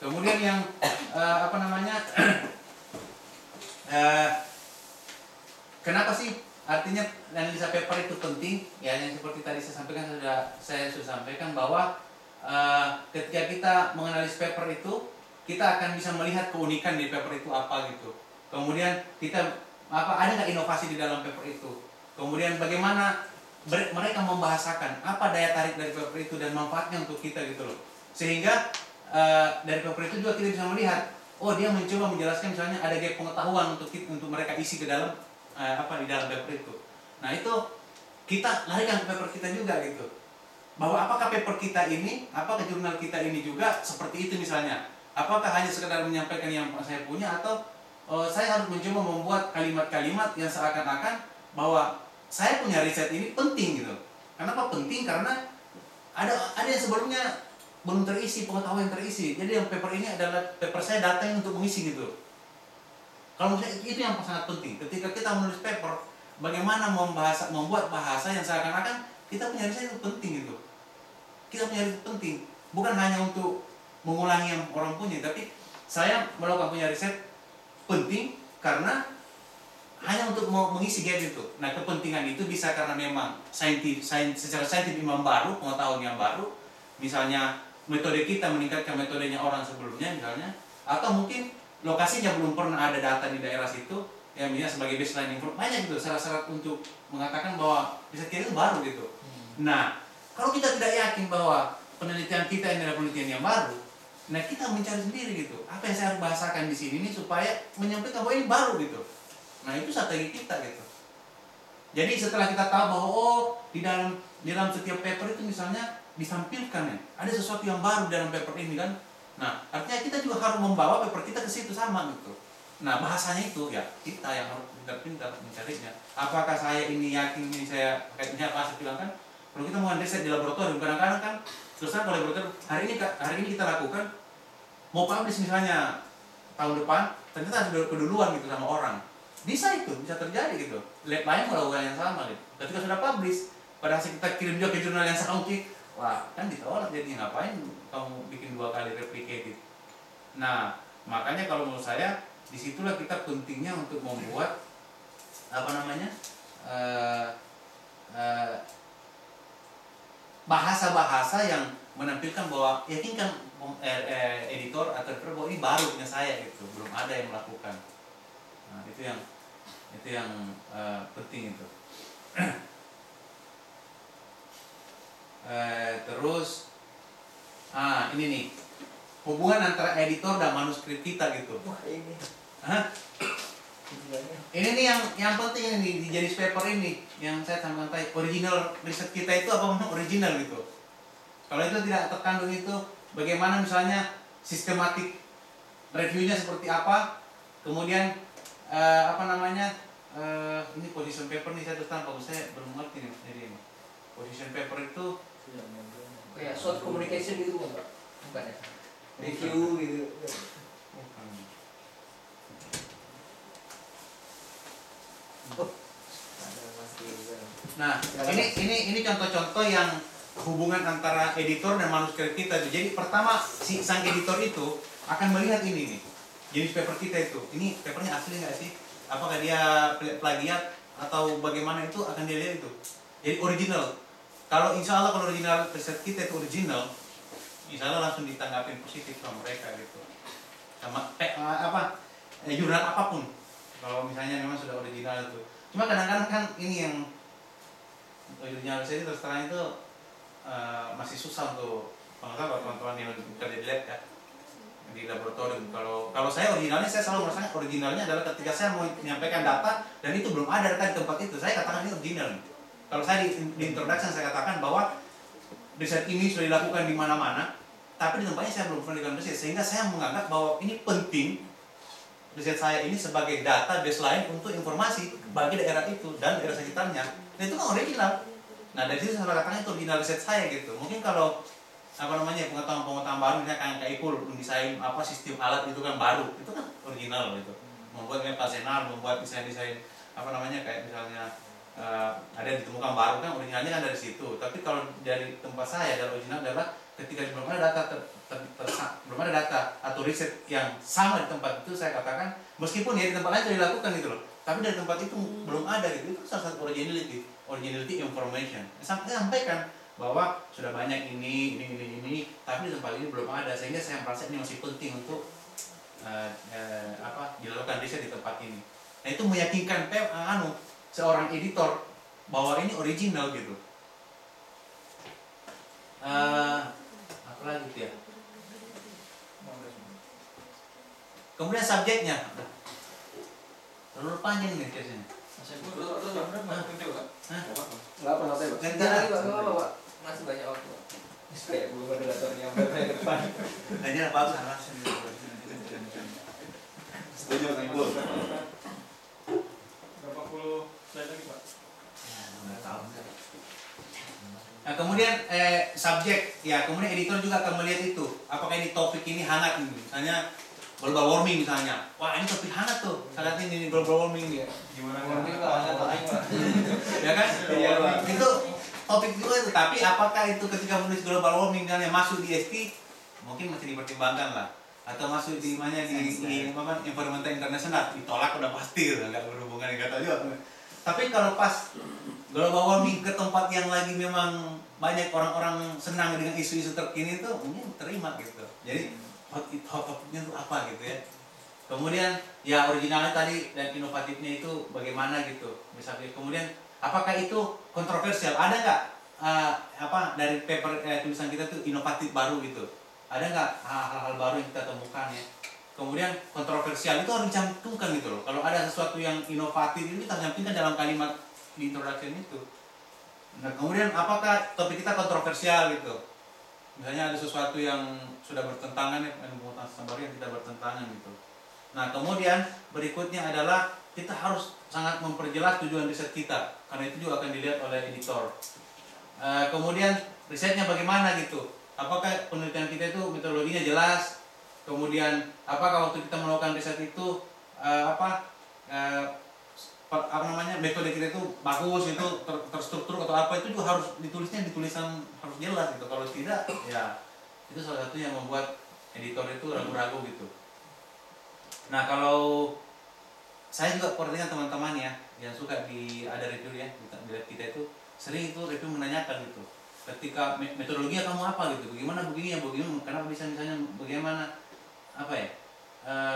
Kemudian yang apa namanya kenapa sih artinya analisa paper itu penting? Ya, yang seperti tadi saya sudah sampaikan bahwa ketika kita menganalisis paper itu, kita akan bisa melihat keunikan di paper itu apa gitu. Kemudian kita ada nggak inovasi di dalam paper itu. Kemudian bagaimana mereka membahasakan apa daya tarik dari paper itu dan manfaatnya untuk kita gitu loh. Sehingga dari paper itu juga kita bisa melihat, oh dia mencoba menjelaskan misalnya ada gap pengetahuan untuk mereka isi ke dalam di dalam paper itu. Nah itu kita larikan ke paper kita juga gitu. Bahwa apakah paper kita ini, apakah jurnal kita ini juga seperti itu misalnya. Apakah hanya sekedar menyampaikan yang saya punya atau saya harus mencoba membuat kalimat-kalimat yang seakan-akan bahwa saya punya riset ini penting gitu. Kenapa penting? Karena ada yang sebelumnya belum terisi, pengetahuan yang terisi. Jadi yang paper ini adalah paper saya data yang untuk mengisi gitu. Kalau menurut saya itu yang sangat penting. Ketika kita menulis paper, bagaimana membuat bahasa yang seakan-akan kita punya riset itu penting gitu. Kita punya riset penting, bukan hanya untuk mengulangi yang orang punya, tapi saya melakukan punya riset penting karena hanya untuk mengisi gap itu. Nah, kepentingan itu bisa karena memang secara saintifik memang baru, pengetahuan yang baru. Misalnya metode kita meningkatkan metodenya orang sebelumnya misalnya, atau mungkin lokasinya belum pernah ada data di daerah situ, yang misalnya sebagai baseline informasi banyak gitu syarat-syarat untuk mengatakan bahwa riset kita itu baru gitu. Nah, kalau kita tidak yakin bahwa penelitian kita ini adalah penelitian yang baru, nah kita mencari sendiri gitu. Apa yang saya harus bahasakan di sini ini supaya menyampaikan bahwa ini baru gitu. Nah itu strategi kita gitu. Jadi setelah kita tahu bahwa di dalam setiap paper itu misalnya disampilkan ya, ada sesuatu yang baru dalam paper ini kan. Nah artinya kita juga harus membawa paper kita ke situ sama gitu. Nah bahasanya itu ya kita yang harus pintar-pintar mencarinya. Apakah saya ini yakin ini saya kayaknya apa saya bilang kan? Kalau kita mau riset di laboratorium, kadang-kadang kan terus kalau laboratorium hari ini kita lakukan mau publish misalnya tahun depan, ternyata sudah keduluan gitu sama orang. Bisa terjadi gitu. Lab lain melakukan yang sama gitu. Ketika sudah publish, pada hasil kita kirim juga ke jurnal yang sama, wah kan ditolak jadinya, ngapain kamu bikin 2 kali replicate gitu. Nah makanya kalau menurut saya disitulah kita pentingnya untuk membuat bahasa-bahasa yang menampilkan bahwa yakinkan editor atau reviewer bahwa ini baru punya saya gitu, belum ada yang melakukan. Nah itu yang penting itu. Terus ini nih hubungan antara editor dan manuskrip kita gitu. Wah ini. Ini nih yang penting ini di jenis paper ini yang saya sampaikan tadi, original riset kita itu apa memang original gitu. Kalau itu tidak terkandung itu, bagaimana misalnya sistematik reviewnya seperti apa, kemudian ini position paper nih saya terus terang kalau saya belum ngerti nih jadi ini. Position paper itu kayak short communication gitu bukan ya? Review gitu. Nah, ini contoh-contoh yang hubungan antara editor dan manuskrip kita. Jadi pertama si sang editor itu akan melihat ini nih, jenis paper kita itu. Ini papernya asli nggak sih? Apakah dia plagiat atau bagaimana, itu akan dia lihat itu. Jadi original. Kalau insya Allah kalau original riset kita itu original, insya Allah langsung ditanggapin positif sama mereka gitu. Sama jurnal apapun. Kalau misalnya memang sudah original itu. Cuma kadang-kadang kan ini yang original riset terus terang itu masih susah untuk teman-teman yang kerja di lab ya, di laboratorium. Kalau saya originalnya, saya selalu merasakan originalnya adalah ketika saya mau menyampaikan data dan itu belum ada data di tempat itu, saya katakan ini original. Kalau saya di introduction saya katakan bahwa riset ini sudah dilakukan di mana-mana, tapi di tempatnya saya belum pernah dilakukan riset, sehingga saya menganggap bahwa ini penting riset saya ini sebagai data baseline untuk informasi bagi daerah itu dan daerah sekitarnya. Dan itu kan original. Nah dari situ saya katakan itu original riset saya gitu. Mungkin kalau pengetahuan baru misalnya kayak Ipul mendesain sistem alat itu kan baru, itu kan original gitu. Membuat pasenar, membuat desain kayak misalnya ada yang ditemukan baru kan originalnya kan dari situ. Tapi kalau dari tempat saya adalah original adalah ketika belum ada data belum ada data atau riset yang sama di tempat itu, saya katakan meskipun ya di tempat lain sudah dilakukan gitu loh, tapi dari tempat itu belum ada gitu. Itu salah satu originality information. Saya sampaikan bahwa sudah banyak ini, tapi di tempat ini belum ada, sehingga saya merasa ini masih penting untuk dilakukan riset di tempat ini. Nah itu meyakinkan seorang editor bahwa ini original gitu. Apa lagi gitu ya? Kemudian subjeknya terlalu panjang nih biasanya. Nggak apa nanti Pak. Ganti lagi Pak, nggak apa Pak. Masih banyak waktu. Kayak belum ada data yang depan. Ganti apa salah? Setuju Kang Ibu. Berapa puluh slide lagi Pak? Nggak tahu. Nah kemudian subjek ya, kemudian editor juga akan melihat itu. Apakah ini topik ini hangat nih? Misalnya global warming misalnya. Wah ini topik hangat tuh. Saat ini global warming ya. Gimana Warming Pak, hangat lain Pak. Ya kan? Iya, Pak. Itu topik juga itu. Tapi apakah itu ketika menulis global warming dan yang masuk di ST mungkin masih dipertimbangkan lah. Atau masuk di mana di environmental internasional ditolak udah pasti gitu, nggak berhubungan dengan kata juga. Tapi kalau pas global warming ke tempat yang lagi memang banyak orang-orang senang dengan isu-isu terkini itu mungkin terima gitu. Jadi hot topiknya itu apa gitu ya. Kemudian ya originalnya tadi dan inovatifnya itu bagaimana gitu. Misalnya kemudian apakah itu kontroversial? Ada nggak dari paper tulisan kita tuh inovatif baru gitu? Ada nggak hal-hal baru yang kita temukan ya? Kemudian kontroversial itu harus dicantumkan gitu loh. Kalau ada sesuatu yang inovatif itu kita cantumkan dalam kalimat di introduction itu. Nah kemudian apakah topik kita kontroversial gitu? Misalnya ada sesuatu yang sudah bertentangan ya, baru yang kita bertentangan gitu. Nah kemudian berikutnya adalah kita harus sangat memperjelas tujuan riset kita, karena itu juga akan dilihat oleh editor. Kemudian risetnya bagaimana gitu? Apakah penelitian kita itu metodologinya jelas? Kemudian apakah waktu kita melakukan riset itu metode kita itu bagus, itu terstruktur atau apa, itu juga harus ditulisnya di tulisan harus jelas gitu. Kalau tidak ya itu salah satu yang membuat editor itu ragu-ragu gitu. Nah kalau saya juga perhatikan teman-teman ya yang suka ada review ya di kita itu sering itu review menanyakan gitu, ketika metodologinya kamu apa gitu, bagaimana begini ya, bagaimana kenapa bisa misalnya bagaimana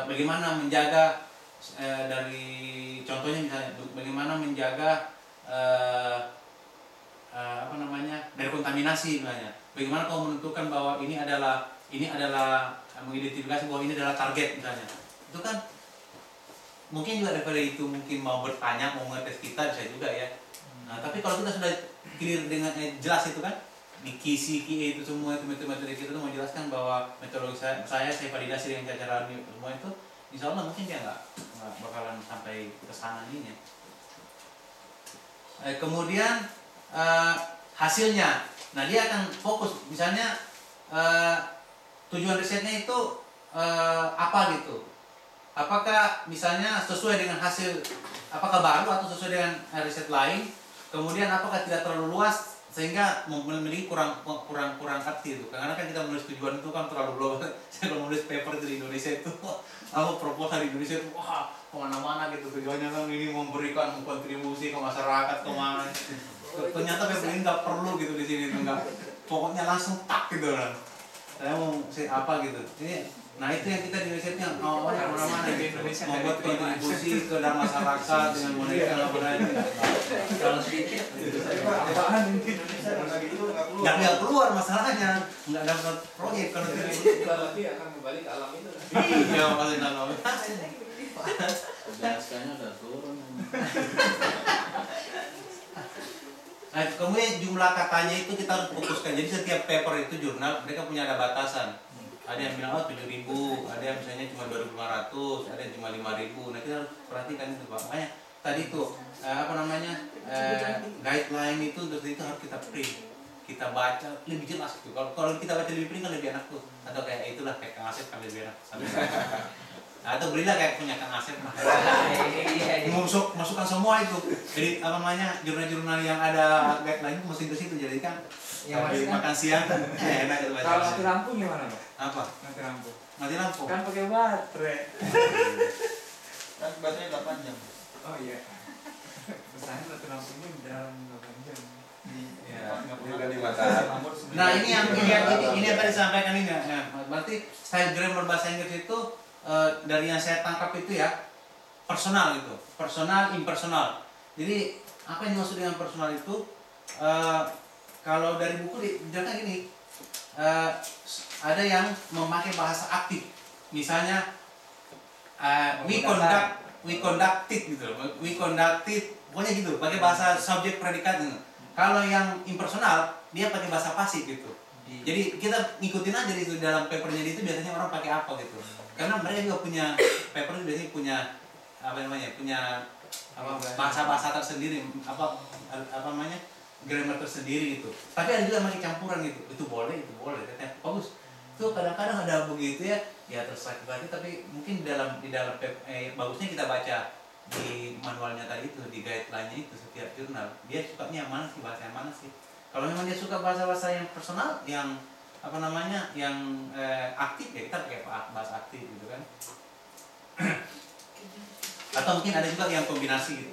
bagaimana menjaga dari contohnya misalnya bagaimana menjaga dari kontaminasi misalnya, bagaimana kamu menentukan bahwa ini adalah mengidentifikasi bahwa ini adalah target misalnya. Itu kan mungkin juga referee itu mungkin mau bertanya, mau ngetes kita bisa juga ya. Nah tapi kalau kita sudah clear dengan jelas itu kan di KISI itu semua itu metode kita itu menjelaskan bahwa metodologi saya validasi dengan cara semua itu, insya Allah mungkin dia nggak bakalan sampai ke sana ininya. Kemudian hasilnya, nah dia akan fokus misalnya tujuan risetnya itu apa gitu, apakah misalnya sesuai dengan hasil, apakah baru atau sesuai dengan riset lain, kemudian apakah tidak terlalu luas sehingga memiliki kurang arti itu. Karena kan kita menulis tujuan itu kan terlalu luas. Saya kalau menulis paper di Indonesia itu proposal di Indonesia itu wah kemana-mana gitu, tujuannya kan ini memberikan kontribusi ke masyarakat kemana. Ternyata paper ini nggak perlu gitu di sini, nggak, pokoknya langsung tak gitu kan. Saya mau apa gitu. Nah itu yang kita di risetnya awalnya kemana-mana gitu, membuat kontribusi ke dalam masyarakat dengan menaikkan apa-apa. Kalau sedikit nggak keluar masalahnya, nggak dapat proyek kalau itu Lagi akan kembali ke alam itu. iya kalau dalam Jelaskannya udah turun. Nah kemudian jumlah katanya itu kita harus fokuskan. Jadi setiap paper itu jurnal mereka punya ada batasan. Ada yang bilang 7.000, ada yang misalnya cuma 2.500, ada yang cuma 5.000. Nah kita harus perhatikan itu Pak. Makanya tadi itu guideline itu terus itu harus kita print, kita baca lebih jelas gitu. Kalau kita baca lebih print kan lebih enak tuh. Atau kayak itulah kayak Kang Asep kan lebih enak. Atau belilah kayak punya Kang Asep. Masukkan semua itu. Jadi jurnal-jurnal yang ada guideline itu mesti ke situ. Jadi kan Yang Habis masih kan? makan siang enak itu baca. Kalau mati lampu gimana Pak? Apa? Mati lampu. Mati lampu. Kan pakai baterai. Kan baterainya 8 jam. Oh iya. Pesannya mati lampunya di dalam 8 jam. Ya. Nggak Ini pernah kan di pakai mata. rambut sendiri. Nah ini yang tadi sampaikan ini ya. Berarti style grammar bahasa Inggris itu dari yang saya tangkap itu ya personal itu, personal, impersonal. Jadi apa yang dimaksud dengan personal itu? Kalau dari buku dijelaskan gini, ada yang memakai bahasa aktif, misalnya we conducted gitu, we conducted, pokoknya gitu, pakai bahasa subjek predikat gitu. Kalau yang impersonal dia pakai bahasa pasif gitu. Jadi kita ngikutin aja itu dalam papernya itu biasanya orang pakai apa gitu. Karena mereka juga punya paper itu biasanya punya apa namanya, punya bahasa tersendiri, apa namanya, grammar tersendiri gitu. Tapi ada juga pakai campuran gitu. Itu boleh, katanya bagus. Itu kadang-kadang ada begitu ya, ya terserah kita, tapi mungkin di dalam bagusnya kita baca di manualnya tadi itu, di guideline-nya itu setiap jurnal. Dia sukanya yang mana sih, bahasa yang mana sih? Kalau memang dia suka bahasa-bahasa yang personal, yang apa namanya, yang aktif ya kita pakai bahasa aktif gitu kan. Atau mungkin ada juga yang kombinasi gitu.